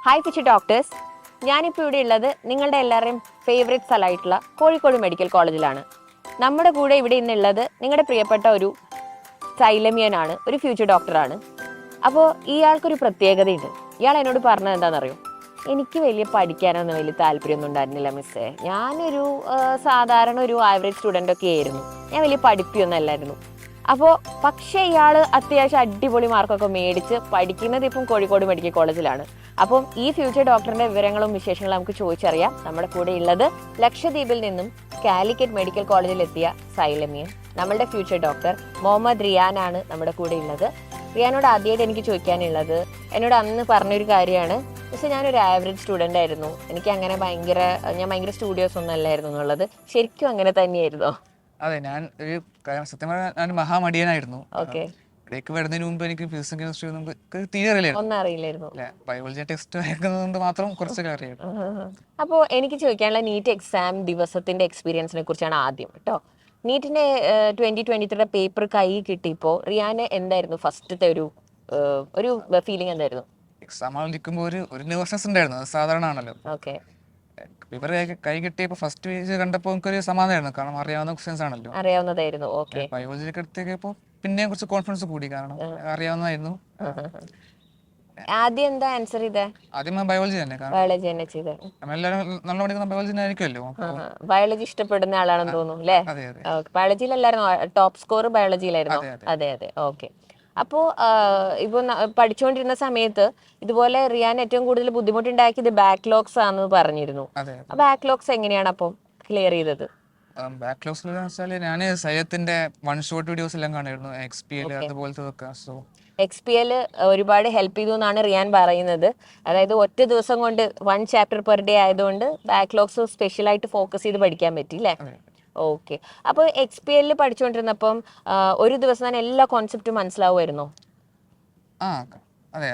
Hi fishy doctors. ഞാനിപ്പോൾ ഇവിടെ ഉള്ളത് നിങ്ങളുടെ എല്ലാവരുടെയും ഫേവറേറ്റ് സ്ഥലമായിട്ടുള്ള കോഴിക്കോട് മെഡിക്കൽ കോളേജിലാണ്. നമ്മുടെ കൂടെ ഇവിടെ ഇന്നുള്ളത് നിങ്ങളുടെ പ്രിയപ്പെട്ട ഒരു സൈലമിയനാണ്, ഒരു ഫ്യൂച്ചർ ഡോക്ടറാണ്. അപ്പോൾ ഇയാൾക്കൊരു പ്രത്യേകതയുണ്ട്. ഇയാൾ എന്നോട് പറഞ്ഞത് എന്താണെന്നറിയോ? എനിക്ക് വലിയ പഠിക്കാനൊന്നും വലിയ താല്പര്യമൊന്നും ഉണ്ടായിരുന്നില്ല മിസ്സേ. ഞാനൊരു സാധാരണ ഒരു ആവറേജ് സ്റ്റുഡൻ്റ് ഒക്കെ ആയിരുന്നു. ഞാൻ വലിയ പഠിപ്പിയൊന്നും അല്ലായിരുന്നു. അപ്പോൾ പക്ഷേ ഇയാൾ അത്യാവശ്യം അടിപൊളി മാർക്കൊക്കെ മേടിച്ച് പഠിക്കുന്നത് ഇപ്പം കോഴിക്കോട് മെഡിക്കൽ കോളേജിലാണ്. അപ്പം ഈ ഫ്യൂച്ചർ ഡോക്ടറിന്റെ വിവരങ്ങളും വിശേഷങ്ങളും നമുക്ക് ചോദിച്ചറിയാം. നമ്മുടെ കൂടെ ഉള്ളത് ലക്ഷദ്വീപിൽ നിന്നും കാലിക്കറ്റ് മെഡിക്കൽ കോളേജിൽ എത്തിയ സൈലമിയൻ, നമ്മളുടെ ഫ്യൂച്ചർ ഡോക്ടർ മുഹമ്മദ് റിയാനാണ് നമ്മുടെ കൂടെ ഉള്ളത്. റിയാനോട് ആദ്യമായിട്ട് എനിക്ക് ചോദിക്കാനുള്ളത്, എന്നോട് അന്ന് പറഞ്ഞൊരു കാര്യമാണ്, പക്ഷെ ഞാനൊരു ആവറേജ് സ്റ്റുഡൻ്റ് ആയിരുന്നു, എനിക്ക് അങ്ങനെ ഞാൻ ഭയങ്കര സ്റ്റുഡിയോസ് ഒന്നും അല്ലായിരുന്നു എന്നുള്ളത്. ശരിക്കും അങ്ങനെ തന്നെയായിരുന്നോ? അതെ, ഞാൻ ഒരു സത്യം പറഞ്ഞാൽ ഞാൻ മഹാമടിയനായിരുന്നു. ഓക്കെ. ഇവിടേക്ക് വരുന്നതിന് മുമ്പ് എനിക്ക് ഫിസിക്സ് കെമിസ്ട്രി ഒന്നും തീരെ അറിയില്ലായിരുന്നു. ഒന്നും അറിയില്ലായിരുന്നു. ബയോളജി ടെസ്റ്റ് വയ്ക്കുന്നത് മാത്രം കുറച്ചൊക്കെ അറിയായിരുന്നു. അപ്പോൾ എനിക്ക് ചോദിക്കാനുള്ള നീറ്റ് എക്സാം ദിവസത്തിന്റെ എക്സ്പീരിയൻസിനെ കുറിച്ചാണ് ആദ്യം കേട്ടോ. നീറ്റിന്റെ 2023 പേപ്പർ കൈ കിട്ടിയപ്പോൾ റിയാന് എന്തായിരുന്നു ഫസ്റ്റത്തെ ഒരു ഫീലിംഗ് എന്തായിരുന്നു? എക്സാം ആളിരിക്കുമ്പോൾ ഒരു നെർവസ്നെസ് ഉണ്ടായിരുന്നു, അത് സാധാരണ ആണല്ലോ. ഓക്കെ. പേപ്പർ കൈ കിട്ടിയപ്പോൾ ഫസ്റ്റ് പേജ് കണ്ടപ്പോൾ എനിക്കൊരു സമാധാനമായിരുന്നു, കാരണം അറിയാവുന്ന ക്വസ്റ്റ്യൻസ് ആണല്ലോ. അറിയാവുന്നതായിരുന്നു. ഓക്കെ. ബയോളജിയൊക്കെ എടുത്തേക്കപ്പോൾ പിന്നെയും കുറച്ച് കോൺഫിഡൻസ് കൂടി, കാരണം അറിയാവുന്നതായിരുന്നു. ആദ്യം എന്താ ആൻസർ ചെയ്തേ? ആദ്യം ബയോളജി തന്നെ, ബയോളജി തന്നെ ചെയ്തേ. നമ്മളെല്ലാവരും നല്ല പഠിക്കുന്ന ബയോളജി തന്നെ ആയിരിക്കുമല്ലോ. ബയോളജി ഇഷ്ടപ്പെടുന്ന ആളാണെന്ന് തോന്നുന്നു അല്ലേ? ബയോളജിയിലല്ലായിരുന്നു ടോപ്പ് സ്കോർ? ബയോളജിയിലായിരുന്നു. അതെ അതെ. ഓക്കെ. അപ്പോൾ ഇപ്പോൾ പഠിച്ചുകൊണ്ടിരുന്ന സമയത്ത് ഇതുപോലെ റിയാൻ ഏറ്റവും കൂടുതൽ ബുദ്ധിമുട്ടുണ്ടാക്കിയത് ബാക്ക്ലോഗ്സ് ആണെന്ന് പറഞ്ഞിരുന്നു. ബാക്ക്ലോഗ്സ് എങ്ങനെയാണ് അപ്പം ക്ലിയർ ചെയ്തത്? ബാക്ക്ലോഗ്സ് എന്ന് വെച്ചാൽ ഞാൻ സയ്യത്തിന്റെ വൺ ഷോട്ട് വീഡിയോസ് എല്ലാം കാണുമായിരുന്നു, XPL അതുപോലത്തെ. സോ XPL ഒരുപാട് ഹെൽപ്പ് ചെയ്തു എന്നാണ് റിയാൻ പറയുന്നത്. അതായത് ഒറ്റ ദിവസം കൊണ്ട് 1 ചാപ്റ്റർ പെർ ഡേ ആയതുകൊണ്ട് ബാക്ക്ലോഗ്സ് സ്പെഷ്യലായിട്ട് ഫോക്കസ് ചെയ്ത് പഠിക്കാൻ പറ്റി അല്ലേ? ഓക്കെ. അപ്പോൾ XPL പഠിച്ചുകൊണ്ടിരുന്നപ്പം ഒരു ദിവസം തന്നെ എല്ലാ കോൺസെപ്റ്റും മനസ്സിലാവുമായിരുന്നോ? അതെ,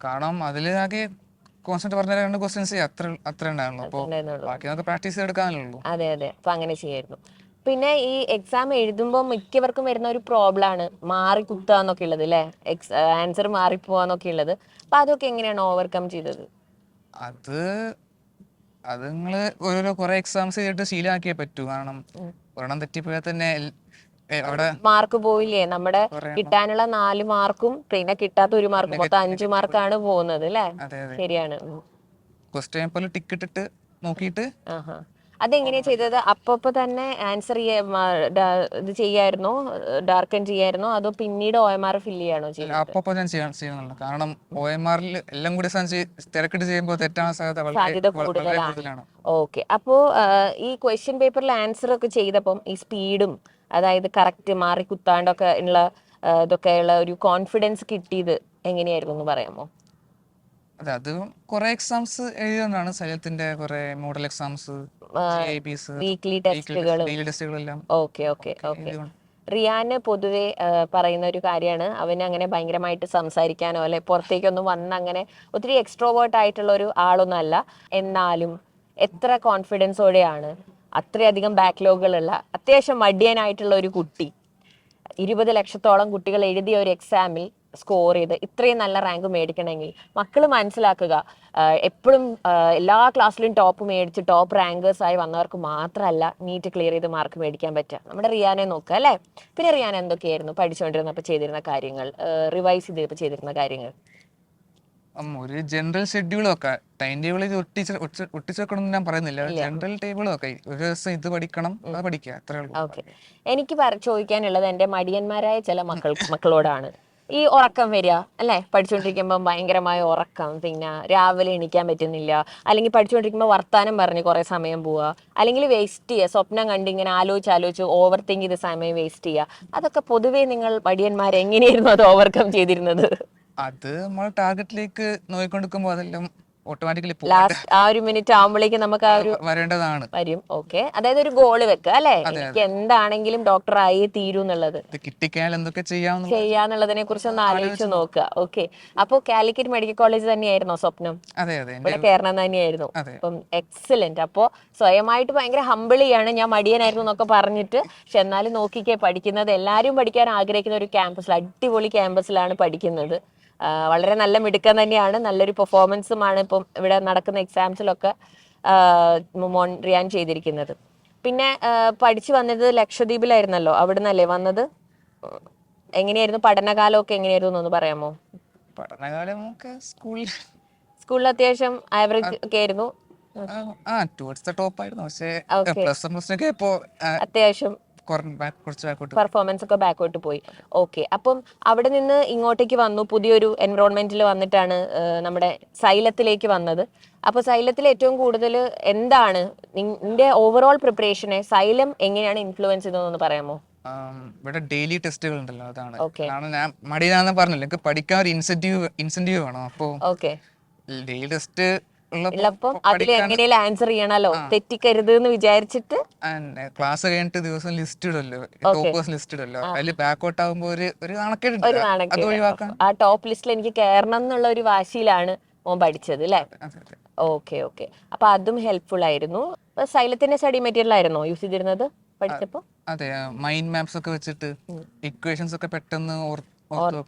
കാരണം അതിൽ ആകെ കോൺസെപ്റ്റ് പറഞ്ഞ 2 ക്വസ്റ്റ്യൻസ് അത്ര ഉണ്ടായിരുന്നു. അപ്പോൾ ബാക്കി നമുക്ക് പ്രാക്ടീസ് എടുക്കാനല്ലോ. അതെ അതെ. അപ്പൊ അങ്ങനെ ചെയ്യായിരുന്നു. പിന്നെ ഈ എക്സാം എഴുതുമ്പോൾ മിക്കവർക്കും വരുന്ന ഒരു പ്രോബ്ലം ആണ് മാറി കുത്താന്നൊക്കെ ഉള്ളത് അല്ലേ? ആൻസർ മാറിപ്പോവാന്നൊക്കെ ഉള്ളത്. അപ്പൊ അതൊക്കെ എങ്ങനെയാണ് ഓവർകം ചെയ്തത്? അത് നിങ്ങള് ഓരോരോ കുറെ എക്സാംസ് ചെയ്തിട്ട് ശീലമാക്കിയേ പറ്റൂ, കാരണം ഒരെണ്ണം തെറ്റിപ്പോയാൽ തന്നെ അവിടെ മാർക്ക് പോയില്ലേ? നമ്മുടെ കിട്ടാനുള്ള 4 മാർക്കും പിന്നെ കിട്ടാത്ത 1 മാർക്ക്, മൊത്തം 5 മാർക്കാണ് പോകുന്നത് അല്ലേ? ശരിയാണ്. ക്വസ്റ്റ്യൻ പോലെ ടിക്ക് ഇട്ടിട്ട് നോക്കിയിട്ട്. അതെങ്ങനെയാ ചെയ്തത്? അപ്പൊ തന്നെ ആൻസർ ഇത് ചെയ്യായിരുന്നോ, ഡാർക്കൻ ചെയ്യായിരുന്നോ, അതോ പിന്നീട് OMR ഫില്ല് ചെയ്യാണോ ചെയ്തത്? അപ്പൊ ഞാൻ ചെയ്യുന്നുള്ളൂ, കാരണം OMR എല്ലാം കൂടി തിരക്കിട്ട് ചെയ്യുമ്പോൾ തെറ്റാൻ സാധ്യത കൂടുതലാണ്. ഓക്കെ. അപ്പോ ഈ ക്വസ്റ്റ്യൻ പേപ്പറിൽ ആൻസർ ഒക്കെ ചെയ്തപ്പം ഈ സ്പീഡും, അതായത് കറക്റ്റ് മാറി കുത്താണ്ടൊക്കെ ഉള്ള ഇതൊക്കെയുള്ള ഒരു കോൺഫിഡൻസ് കിട്ടിയത് എങ്ങനെയായിരുന്നു എന്ന് പറയാമോ? അത് കുറെ എക്സാംസ് എഴുതിയോണ്ടാണ്. സൈലത്തിന്റെ കുറെ മോഡൽ എക്സാംസ്, വീക്ക്ലി ടെസ്റ്റുകളെല്ലാം. Okay okay okay. റിയാന് പൊതുവെ പറയുന്ന ഒരു കാര്യമാണ്, അവന് അങ്ങനെ ഭയങ്കരമായിട്ട് സംസാരിക്കാനോ അല്ലെ പുറത്തേക്കൊന്നും വന്ന് അങ്ങനെ ഒത്തിരി എക്സ്ട്രോവേർട്ട് ആയിട്ടുള്ള ഒരു ആളൊന്നും അല്ല. എന്നാലും എത്ര കോൺഫിഡൻസോടെയാണ് അത്രയധികം ബാക്ക്ലോഗുകളുള്ള അത്യാവശ്യം മടിയനായിട്ടുള്ള ഒരു കുട്ടി 20 ലക്ഷത്തോളം കുട്ടികൾ എഴുതിയ ഒരു എക്സാമിൽ സ്കോർ ചെയ്ത് ഇത്രയും നല്ല റാങ്ക് മേടിക്കണമെങ്കിൽ മക്കൾ മനസ്സിലാക്കുക, എപ്പോഴും എല്ലാ ക്ലാസ്സിലും ടോപ്പ് മേടിച്ച് ടോപ്പ് റാങ്കേഴ്സ് ആയി വന്നവർക്ക് മാത്രമല്ല നീറ്റ് ക്ലിയർ ചെയ്ത് മാർക്ക് മേടിക്കാൻ പറ്റുക. നമ്മുടെ റിയാനെ നോക്കുക അല്ലേ? പിന്നെ റിയാൻ എന്തൊക്കെയായിരുന്നു പഠിച്ചുകൊണ്ടിരുന്നപ്പോൾ ചെയ്തിരുന്ന കാര്യങ്ങൾ, റിവൈസ് ചെയ്തപ്പോൾ ചെയ്തിരുന്ന കാര്യങ്ങൾ? ഒരു ജനറൽ ഷെഡ്യൂളൊക്കെ ടൈം ടേബിളിൽ ഒട്ടിച്ചേക്കണം ഞാൻ പറയുന്നില്ല, ജനറൽ ടേബിളൊക്കെ ഒരു ദിവസം ഇത് പഠിക്കണം, അത് പഠിക്കുക, അത്രേ ഉള്ളൂ. ഓക്കെ. എനിക്ക് ചോദിക്കാനുള്ളത് എൻ്റെ മടിയന്മാരായ ചില മക്കളോടാണ്. ഈ ഉറക്കം വരിക അല്ലേ? പഠിച്ചുകൊണ്ടിരിക്കുമ്പോൾ ഭയങ്കരമായ ഉറക്കം, പിന്നെ രാവിലെ എണീക്കാൻ പറ്റുന്നില്ല, അല്ലെങ്കിൽ പഠിച്ചുകൊണ്ടിരിക്കുമ്പോൾ വർത്താനം പറഞ്ഞ് കുറേ സമയം പോവുക, അല്ലെങ്കിൽ വേസ്റ്റ് ചെയ്യുക, സ്വപ്നം കണ്ട് ഇങ്ങനെ ആലോചിച്ച് ഓവർ തിങ്ക് ചെയ്ത് സമയം വേസ്റ്റ് ചെയ്യുക. അതൊക്കെ പൊതുവേ നിങ്ങൾ മടിയന്മാർ എങ്ങനെയായിരുന്നു അത് ഓവർകം ചെയ്തിരുന്നത്? അത് നമ്മൾ ടാർഗറ്റിലേക്ക് നോക്കിക്കൊണ്ടിരിക്കുമ്പോൾ അതെല്ലാം ഓട്ടോമാറ്റിക്കലി ലാസ്റ്റ് ആ ഒരു മിനിറ്റ് ആവുമ്പോഴേക്കും നമുക്ക് ആ ഒരു വരേണ്ടതാണ് വരും. ഓക്കെ. അതായത് ഒരു ഗോള് വെക്കുക അല്ലെ? എനിക്ക് എന്താണെങ്കിലും ഡോക്ടർ ആയി തീരൂ എന്നുള്ളത്, കിട്ടിക്കഴിഞ്ഞാൽ എന്തൊക്കെ ചെയ്യാന്നുള്ളതിനെ കുറിച്ച് ഒന്ന് ആലോചിച്ച് നോക്കുക. ഓക്കെ. അപ്പൊ കാലിക്കറ്റ് മെഡിക്കൽ കോളേജ് തന്നെയായിരുന്നോ സ്വപ്നം? ഇവിടെ കയറണം തന്നെയായിരുന്നു. അപ്പം എക്സലന്റ്. അപ്പോ സ്വയമായിട്ട് ഭയങ്കര ഹമ്പിളിയാണ്, ഞാൻ മടിയനായിരുന്നു എന്നൊക്കെ പറഞ്ഞിട്ട്. പക്ഷെ എന്നാലും നോക്കിക്കേ, പഠിക്കുന്നത് എല്ലാവരും പഠിക്കാൻ ആഗ്രഹിക്കുന്ന ഒരു ക്യാമ്പസിൽ, അടിപൊളി ക്യാമ്പസിലാണ് പഠിക്കുന്നത്. വളരെ നല്ല മിടുക്കം തന്നെയാണ്, നല്ലൊരു പെർഫോമൻസുമാണ് ഇപ്പം ഇവിടെ നടക്കുന്ന എക്സാംസിലൊക്കെ മോൻ റിയാൻ ചെയ്തിരിക്കുന്നത്. പിന്നെ പഠിച്ചു വന്നത് ലക്ഷദ്വീപിലായിരുന്നല്ലോ, അവിടെ നിന്നല്ലേ വന്നത്? എങ്ങനെയായിരുന്നു പഠനകാലമൊക്കെ, എങ്ങനെയായിരുന്നു എന്നൊന്ന് പറയാമോ? പഠനകാലം ഒക്കെ സ്കൂളിൽ അത്യാവശ്യം ആവറേജ് ഒക്കെ ആയിരുന്നു? ടുവേർഡ്സ് ദ ടോപ്പ് ആയിരുന്നു. പക്ഷേ Okay. പ്ലസ് 1 ഒക്കെ ഇപ്പോ അത്യാവശ്യം കുറച്ച് ബാക്കോട്ട് പെർഫോമൻസ് ഒക്കെ ബാക്കോട്ട് പോയി. ഓക്കെ, അപ്പം അവിടെ നിന്ന് ഇങ്ങോട്ടേക്ക് വന്നു, പുതിയൊരു എൻവറോൺമെന്റിൽ വന്നിട്ടാണ് നമ്മുടെ സൈലത്തിലേക്ക് വന്നത്. അപ്പൊ സൈലത്തിൽ ഏറ്റവും കൂടുതൽ എന്താണ് നിന്റെ ഓവറോൾ പ്രിപ്പറേഷനെ സൈലം എങ്ങനെയാണ് ഇൻഫ്ലുവൻസ് ചെയ്തതെന്ന് പറയാമോ? ഇവിടെ ഡെയിലി ടെസ്റ്റുകൾ ഉണ്ടല്ലോ, അതാണ്. Okay. കാരണം ഞാൻ മടിയാന്ന് പറഞ്ഞല്ലോ, എനിക്ക് പഠിക്കാൻ ഒരു ഇൻസെന്റീവ് വേണം. അപ്പോൾ ഓക്കെ, ഡെയിലി ടെസ്റ്റ് ഉള്ളപ്പം അതിൽ എങ്ങനെയാലും ആൻസർ ചെയ്യണല്ലോ, തെറ്റിക്കരുത് എന്ന് വിചാരിച്ചിട്ട്. ക്ലാസ് കഴിഞ്ഞിട്ട് ദിവസം ലിസ്റ്റ് ഇടല്ലോ, ടോപ്പേഴ്സ് ലിസ്റ്റ് ഇടല്ലോ, അതിൽ ബാക്കൗട്ട് ആകുമ്പോ ഒരു നാണക്കേട് ഒരു അത് നാണക്കേട്. ഒഴിവാക്കാൻ. ആ ടോപ്പ് ലിസ്റ്റിൽ എനിക്ക് കയറണം എന്നുള്ള ഒരു വാശിയിലാണ് മോൻ പഠിച്ചത് അല്ലേ? ഓക്കെ ഓക്കെ, അപ്പൊ അതും ഹെൽപ്ഫുൾ ആയിരുന്നു. സൈലത്തിന്റെ സ്റ്റഡി മെറ്റീരിയൽ ആയിരുന്നോ യൂസ് ചെയ്തിരുന്നത് പഠിച്ചപ്പോ? അതെ, മൈൻഡ് മാപ്സ് ഒക്കെ വെച്ചിട്ട് ഇക്വേഷൻസ് ഒക്കെ പെട്ടെന്ന് ഓർത്ത്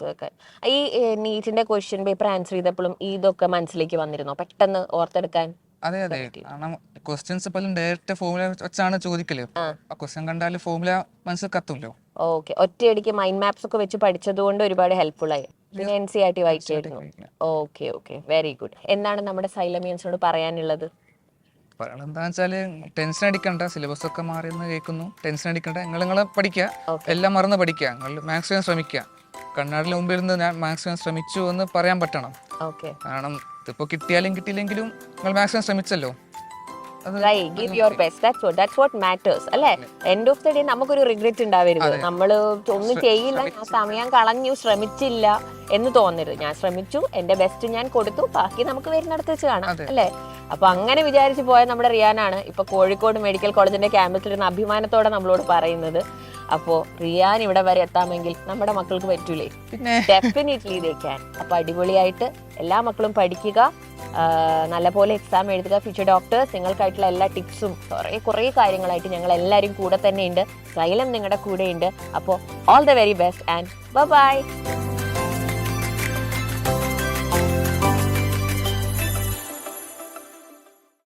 വെക്കാൻ. ഈ നീറ്റിന്റെ ക്വസ്റ്റ്യൻ പേപ്പർ ആൻസർ ചെയ്തപ്പോഴും ഇതൊക്കെ മനസ്സിലേക്ക് വന്നിരുന്നോ, പെട്ടെന്ന് ഓർത്തെടുക്കാൻ? അതെ അതെ, കാരണം ക്വസ്റ്റ്യൻസ് പലരും ഡയറക്റ്റ് ഫോർമുല വെച്ചാണ് ചോദിക്കല്. ആ ക്വസ്റ്റ്യൻ കണ്ടാൽ ഫോർമുല മനസ്സിൽ കത്തുമല്ലോ. ഓക്കെ, ഒറ്റയടിക്ക് മൈൻഡ് മാപ്സ് ഒക്കെ വെച്ച് പഠിച്ചത് കൊണ്ട് ഒരുപാട് ഹെൽപ്ഫുൾ ആയി. പിന്നെ NCERT വായിച്ചായിരുന്നു. Okay okay, very good. എന്താണ് നമ്മുടെ സൈലമിയൻസിനോട് പറയാനുള്ളത്? എന്താന്ന് വെച്ചാല് ടെൻഷൻ അടിക്കണ്ട, സിലബസ് ഒക്കെ മാറിയെന്ന് കേൾക്കുന്നു. ടെൻഷൻ അടിക്കണ്ട, നിങ്ങളെ പഠിക്കുക, എല്ലാം മറന്ന് പഠിക്കുക, നിങ്ങൾ മാക്സിമം ശ്രമിക്കുക. കണ്ണാടിന് മുമ്പിൽ നിന്ന് ഞാൻ മാക്സിമം ശ്രമിച്ചു എന്ന് പറയാൻ പറ്റണം. കാരണം ഇതിപ്പോ കിട്ടിയാലും കിട്ടിയില്ലെങ്കിലും നിങ്ങൾ മാക്സിമം ശ്രമിച്ചല്ലോ. Give your best, that's what matters അല്ലേ? എൻഡ് ഓഫ് ദി ഡേ നമുക്കൊരു റിഗ്രറ്റ് ഉണ്ടാവരുത്, നമ്മള് ഒന്നും ചെയ്യില്ല, ഞാൻ സമയം കളഞ്ഞു, ശ്രമിച്ചില്ല എന്ന് തോന്നരുത്. ഞാൻ ശ്രമിച്ചു, എന്റെ ബെസ്റ്റ് ഞാൻ കൊടുത്തു, ബാക്കി നമുക്ക് വരുന്നിടത്ത് വെച്ച് കാണാം അല്ലേ? അപ്പൊ അങ്ങനെ വിചാരിച്ചു പോയ നമ്മുടെ റിയാനാണ് ഇപ്പൊ കോഴിക്കോട് മെഡിക്കൽ കോളേജിന്റെ ക്യാമ്പസിലിരുന്ന് അഭിമാനത്തോടെ നമ്മളോട് പറയുന്നത്. അപ്പോ റിയാൻ ഇവിടെ വരെ എത്താമെങ്കിൽ നമ്മുടെ മക്കൾക്ക് പറ്റൂലേ? Definitely they can. അപ്പൊ അടിപൊളിയായിട്ട് എല്ലാ മക്കളും പഠിക്കുക, നല്ലപോലെ എക്സാം എഴുതുക. ഫ്യൂച്ചർ ഡോക്ടേഴ്സ്, നിങ്ങൾക്കായിട്ടുള്ള എല്ലാ ടിപ്സും കുറേ കാര്യങ്ങളായിട്ട് ഞങ്ങൾ എല്ലാവരും കൂടെ തന്നെ ഉണ്ട്. സൈലം നിങ്ങളുടെ കൂടെ ഉണ്ട്. അപ്പോൾ all the very best and by.